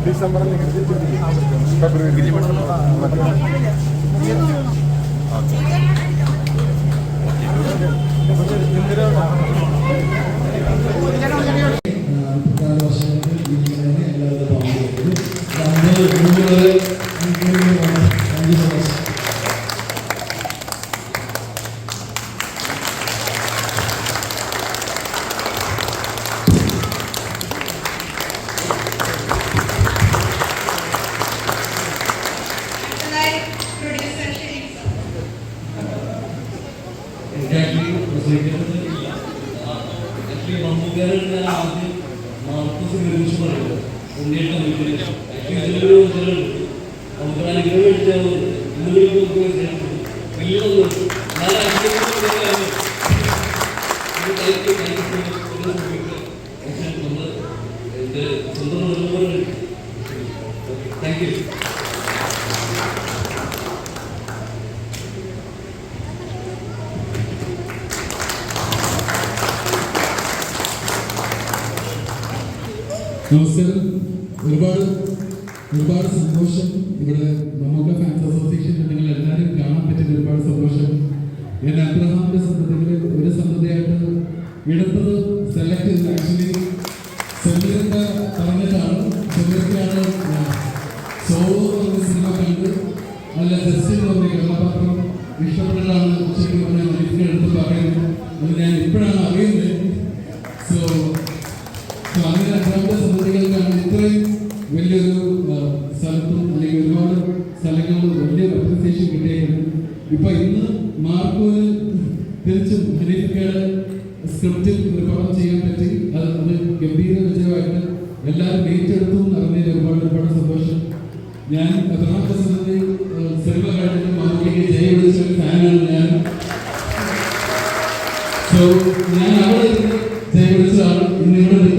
ഡിസംബറിൽ ഫെബ്രുവരി നമസ്കാരം. ഒരുപാട് സന്തോഷം. ഇവിടെ നമ്മുടെ ഫാൻസ് അസോസിയേഷൻ നിങ്ങൾ എല്ലാവരും കാണാൻ പറ്റിയ ഒരുപാട് സന്തോഷം. ഞാൻ അബ്രഹാമിന്റെ സന്തതികളിൽ ഒരു സന്തതിയായിട്ട് എടുത്തത് സെലക്ട് ചെയ്തത് ആക്ച്വലി സെമിറിന്റെ പറഞ്ഞിട്ടാണ്. സെമിറിക്കാണ് സോളോ എന്ന സിനിമ കണ്ട് നല്ല ജസ്റ്റിൻ പറഞ്ഞ കഥാപാത്രം ഇഷ്ടപ്പെട്ടാണ് ശരിക്കും പറഞ്ഞാൽ മനസ്സിനെ എടുത്ത് പറയുന്നത്. അത് ഞാൻ ഇപ്പോഴാണ് അറിയുന്നത്. സോ അങ്ങനെ അബ്രഹാമിന്റെ സന്തതികൾക്കാണ് ഇത്രയും വലിയൊരു സ്ഥലത്തും അല്ലെങ്കിൽ ഒരുപാട് സ്ഥലങ്ങളിൽ വലിയ അപ്രിസിയേഷൻ കിട്ടിയേക്കുന്നത്. ഇപ്പൊ ഇന്ന് മാർക്കോന് തിരിച്ചും ഹനീഫയുടെ സ്ക്രിപ്റ്റിൽ ഒരു പടം ചെയ്യാൻ പറ്റി. അത് ഗംഭീര വിജയമായിട്ട് എല്ലാവരും ഏറ്റെടുത്തു എന്നറിഞ്ഞതിൽ ഒരുപാട് സന്തോഷം. ഞാൻ അബ്രഹാമിന്റെ സന്തതി സിനിമ കഴിഞ്ഞിട്ട് മാർക്കോയ്ക്ക് ജയ വിളിച്ച ഒരു ഫാനാണ് ഞാൻ. സോ ഞാൻ അവിടെ ജയ വിളിച്ചതാണ്. ഇന്ന് ഇവിടെ